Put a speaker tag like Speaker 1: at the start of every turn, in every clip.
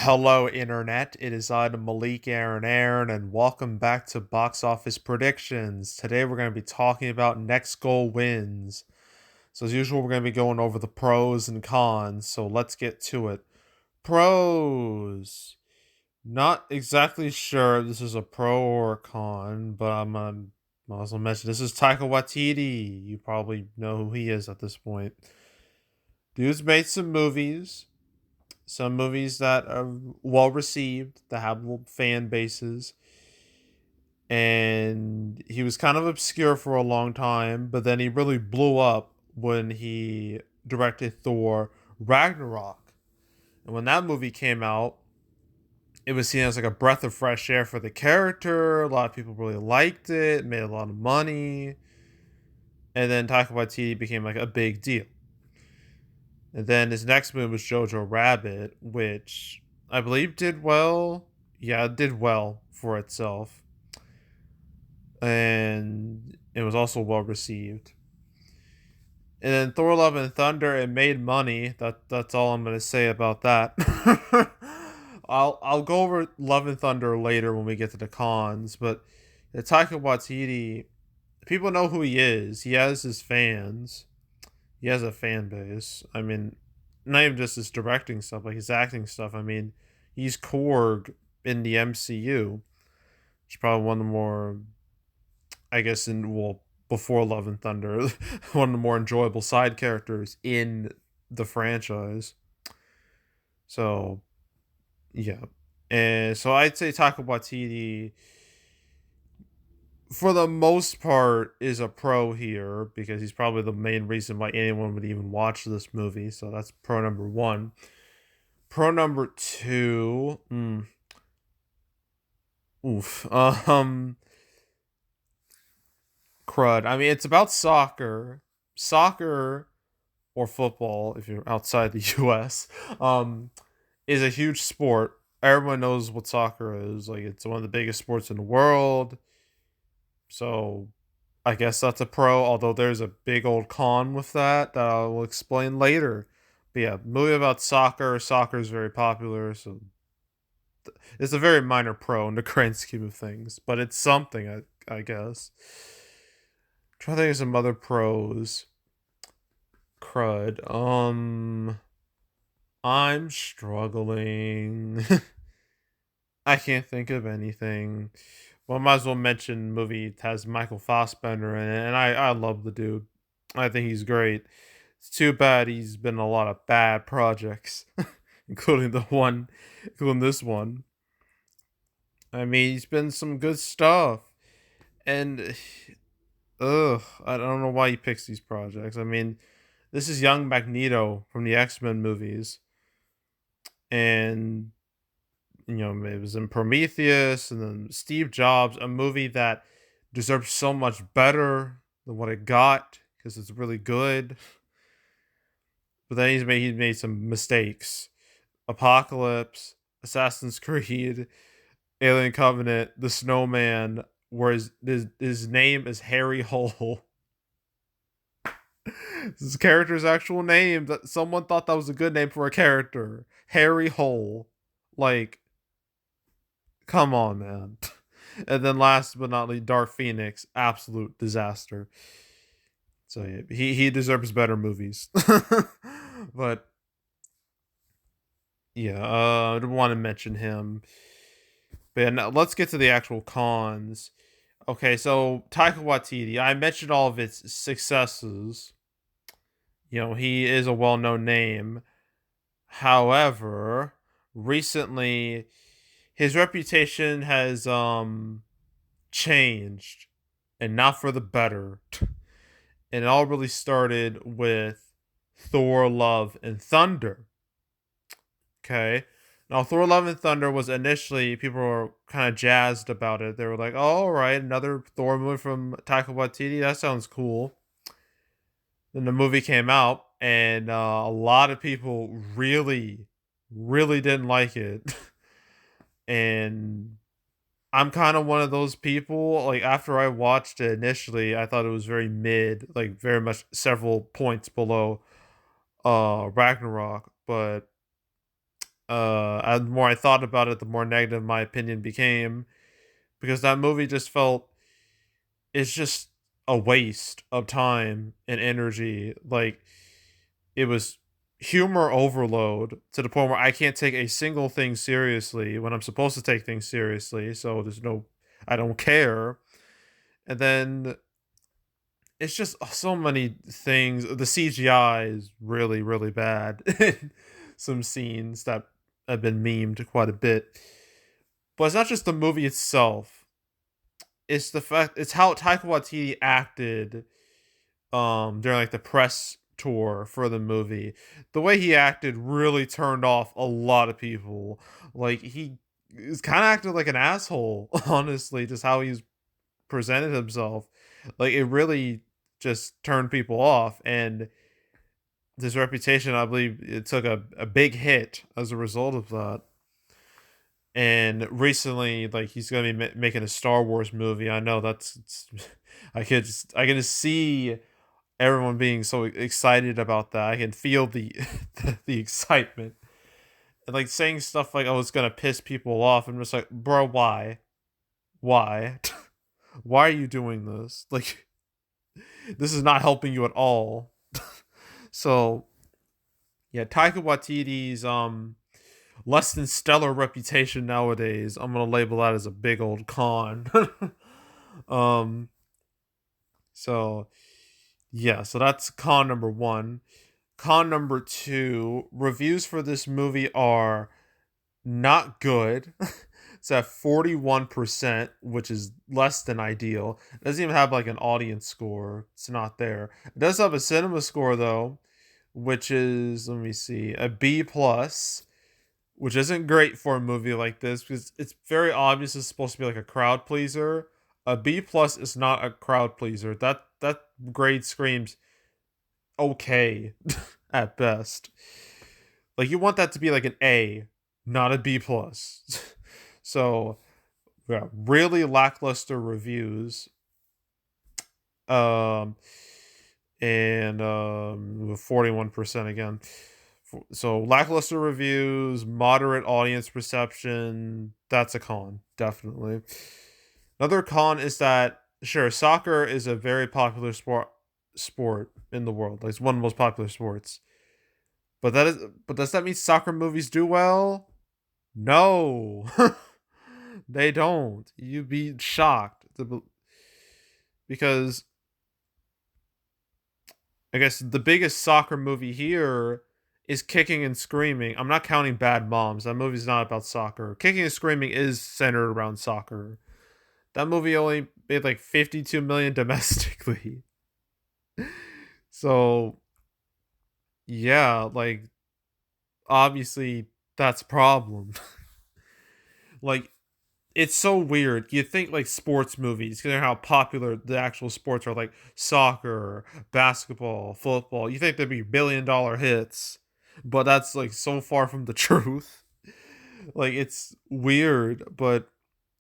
Speaker 1: Hello, Internet. It is I, Malik Aaron, and welcome back to Box Office Predictions. Today, we're going to be talking about next goal wins. So, as usual, we're going to be going over the pros and cons. So, let's get to it. Pros. Not exactly sure if this is a pro or a con, but might as well mention this is Taika Waititi. You probably know who he is at this point. Dude's made some movies that are well received, that have fan bases, and he was kind of obscure for a long time, but then he really blew up when he directed Thor Ragnarok. And when that movie came out, it was seen as like a breath of fresh air for the character. A lot of people really liked it, made a lot of money, and then Taika Waititi became like a big deal. And then his next movie was Jojo Rabbit, which I believe did well. Yeah, it did well for itself. And it was also well received. And then Thor Love and Thunder, it made money. That's all I'm gonna say about that. I'll go over Love and Thunder later when we get to the cons, but Taika Waititi, people know who he is. He has his fans. He has a fan base. I mean, not even just his directing stuff, like his acting stuff. I mean, he's Korg in the MCU. He's probably one of the more, I guess, before Love and Thunder, one of the more enjoyable side characters in the franchise. So, yeah. And so I'd say Taika Waititi, for the most part, is a pro here because he's probably the main reason why anyone would even watch this movie. So that's pro number one. Pro number two, oof, crud. I mean, it's about soccer or football if you're outside the U.S. Is a huge sport. Everyone knows what soccer is. Like, it's one of the biggest sports in the world. So I guess that's a pro, although there's a big old con with that I will explain later. But yeah, movie about soccer. Soccer is very popular, so it's a very minor pro in the grand scheme of things, but it's something, I guess. Trying to think of some other pros. Crud. I'm struggling. I can't think of anything. Well, I might as well mention movie has Michael Fassbender in it, and I love the dude. I think he's great. It's too bad he's been in a lot of bad projects, including including this one. I mean, he's been some good stuff, and I don't know why he picks these projects. I mean, this is young Magneto from the X-Men movies, and it was in Prometheus, and then Steve Jobs, a movie that deserves so much better than what it got because it's really good. But then he's made some mistakes. Apocalypse, Assassin's Creed, Alien Covenant, The Snowman, where his name is Harry Hole. His character's actual name, that someone thought that was a good name for a character. Harry Hole. Like, come on, man. And then last but not least, Dark Phoenix, absolute disaster. So yeah, he deserves better movies. But yeah, I didn't want to mention him. But yeah, now let's get to the actual cons. Okay, so Taika Waititi, I mentioned all of its successes. He is a well-known name. However, recently his reputation has changed, and not for the better. And it all really started with Thor Love and Thunder. Okay. Now, Thor Love and Thunder was initially, people were kind of jazzed about it. They were like, oh, all right, another Thor movie from Taika Waititi. That sounds cool. Then the movie came out, and a lot of people really, really didn't like it. And I'm kind of one of those people. Like, after I watched it initially, I thought it was very mid, like very much several points below Ragnarok. But And the more I thought about it, the more negative my opinion became, because that movie just felt it's just a waste of time and energy. Like, it was humor overload to the point where I can't take a single thing seriously when I'm supposed to take things seriously. So I don't care. And then it's just so many things. The CGI is really, really bad. Some scenes that have been memed quite a bit. But it's not just the movie itself. It's how Taika Waititi acted during like the press tour for the movie. The way he acted really turned off a lot of people. Like, he is kind of acting like an asshole, honestly, just how he's presented himself. Like, it really just turned people off, and his reputation, I believe, it took a big hit as a result of that. And recently, like, he's gonna be making a Star Wars movie. I know I can just see everyone being so excited about that. I can feel the excitement, and like saying stuff like, "Oh, it's gonna piss people off." I'm just like, bro, why, why are you doing this? Like, this is not helping you at all. So yeah, Taika Waititi's less than stellar reputation nowadays, I'm gonna label that as a big old con. um, so yeah, so that's con number one. Con number two, reviews for this movie are not good. It's at 41%, which is less than ideal. It doesn't even have like an audience score. It's not there. It does have a cinema score though, which is, let me see, a B plus, which isn't great for a movie like this because it's very obvious it's supposed to be like a crowd pleaser. A B plus is not a crowd pleaser. That grade screams okay at best. Like, you want that to be like an A, not a B plus. So yeah, really lackluster reviews. Um and 41% again. So lackluster reviews, moderate audience reception. That's a con, definitely. Another con is that, sure, soccer is a very popular sport in the world. Like, it's one of the most popular sports. But does that mean soccer movies do well? No. They don't. You'd be shocked because I guess the biggest soccer movie here is Kicking and Screaming. I'm not counting Bad Moms. That movie's not about soccer. Kicking and Screaming is centered around soccer. That movie only made like 52 million domestically. So, yeah, like, obviously that's a problem. Like, it's so weird. You think like sports movies, considering how popular the actual sports are, like soccer, basketball, football. You think there'd be $1 billion hits, but that's like so far from the truth. Like, it's weird, but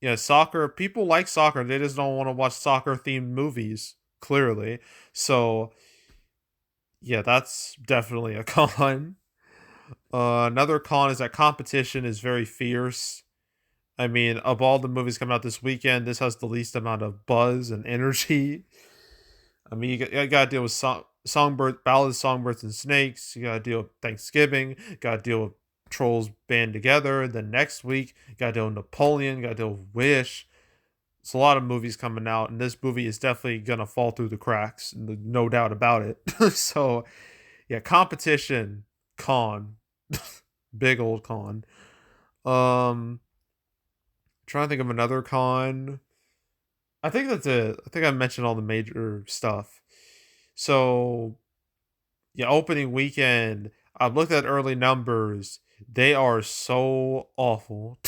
Speaker 1: yeah, soccer. People like soccer. They just don't want to watch soccer themed movies. Clearly, so yeah, that's definitely a con. Another con is that competition is very fierce. I mean, of all the movies coming out this weekend, this has the least amount of buzz and energy. I mean, you got to deal with Songbird, Ballad of Songbirds and Snakes. You got to deal with Thanksgiving. Got to deal with Trolls Band Together. Then next week, you got to deal with Napoleon. Got to deal with Wish. It's a lot of movies coming out, and this movie is definitely gonna fall through the cracks. No doubt about it. So, yeah, competition, con, big old con. Trying to think of another con. I think that's it. I think I mentioned all the major stuff. So, yeah, opening weekend, I've looked at early numbers. They are so awful.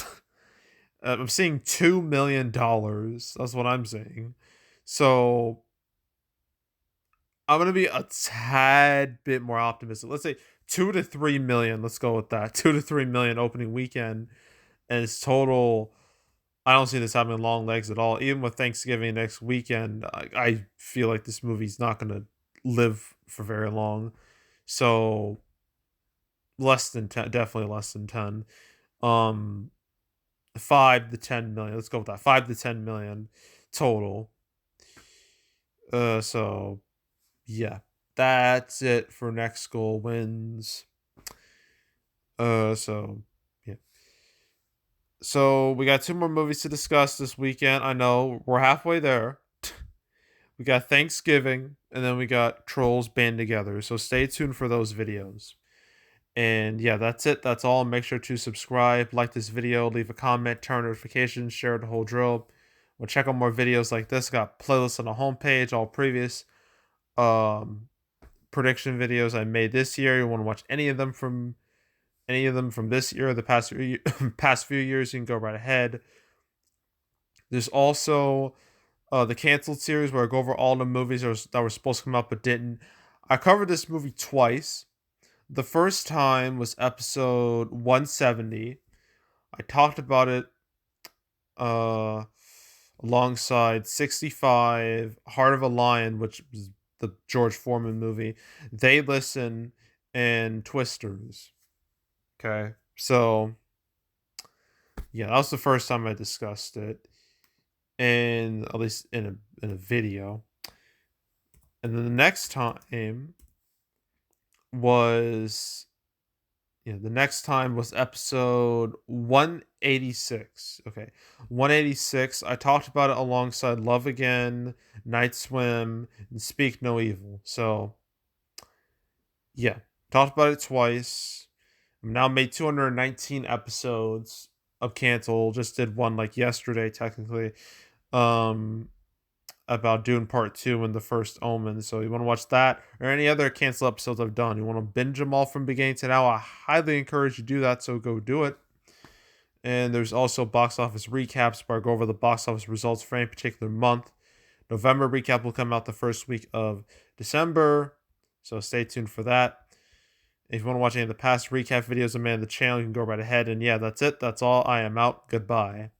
Speaker 1: I'm seeing $2 million. That's what I'm saying. So I'm gonna be a tad bit more optimistic. Let's say 2 to 3 million. Let's go with that. 2 to 3 million opening weekend, and it's total. I don't see this having long legs at all. Even with Thanksgiving next weekend, I feel like this movie's not gonna live for very long. So less than 10, definitely less than 10. Um, 5 to 10 million. Let's go with that. 5 to 10 million total. So yeah, that's it for Next Goal Wins. So yeah. So we got two more movies to discuss this weekend. I know we're halfway there. We got Thanksgiving, and then we got Trolls Band Together. So stay tuned for those videos. And yeah, that's it. That's all. Make sure to subscribe, like this video, leave a comment, turn notifications, share the whole drill. We'll check out more videos like this. Got playlists on the homepage, all previous um prediction videos I made this year. You want to watch any of them from this year or the past few years, you can go right ahead. There's also the canceled series where I go over all the movies that were supposed to come out but didn't. I covered this movie twice. The first time was episode 170. I talked about it uh, alongside 65, Heart of a Lion, which was the George Foreman movie, They Listen, and Twisters. Okay, so yeah, that was the first time I discussed it, and at least in a video. And then the next time was the next time was episode 186. Okay. 186. I talked about it alongside Love Again, Night Swim, and Speak No Evil. So, yeah. Talked about it twice. I've now made 219 episodes of Cancel. Just did one like yesterday, technically. Um, about Dune Part 2 and the first Omen. So you want to watch that or any other Cancel episodes I've done. You want to binge them all from beginning to now. I highly encourage you to do that, so go do it. And there's also box office recaps where I go over the box office results for any particular month. November recap will come out the first week of December, so stay tuned for that. If you want to watch any of the past recap videos I made on the channel, you can go right ahead. And yeah, that's it. That's all. I am out. Goodbye.